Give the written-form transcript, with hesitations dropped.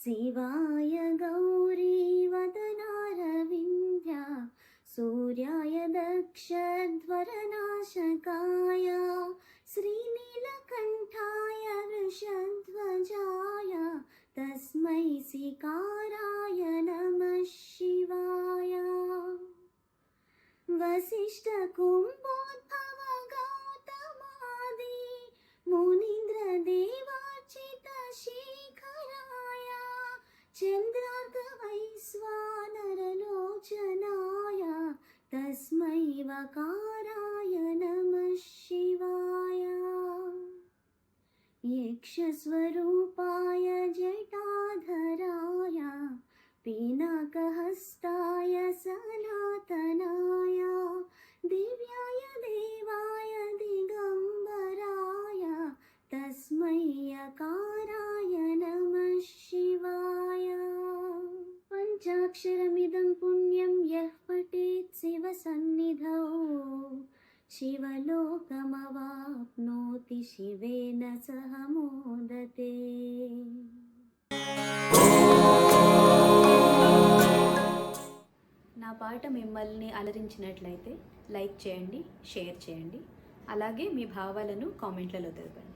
शिवाय गौरीवदनारविन्द्या सूर्याय दक्षध्वरनाशकाय श्रीनीलकण्ठाय वृषध्वजाय तस्मै सिकाराय नमः शिवाय। वसिष्ठकुम्भोद्भव गौतमादि मुनीन्द्रदेवार्चित शेखराय चन्द्रार्कवैश्वानरलोचनाय तस्मै वकाराय नमः शिवाय। यक्षस्वरूपाय जटाधराय पिनाकहस्ताय सनातनाय दिव्याय देवाय दिगम्बराय तस्मै यकाराय नमः शिवाय। पञ्चाक्षरमिदं पुण्यं यः पठेत् शिवसन्निधौ शिवलोकमवाप्नोति शिवेन सह मोदते। నా పాట మిమ్మల్ని అలరించినట్లయితే లైక్ చేయండి, షేర్ చేయండి, అలాగే మీ భావాలను కామెంట్లలో తెలపండి.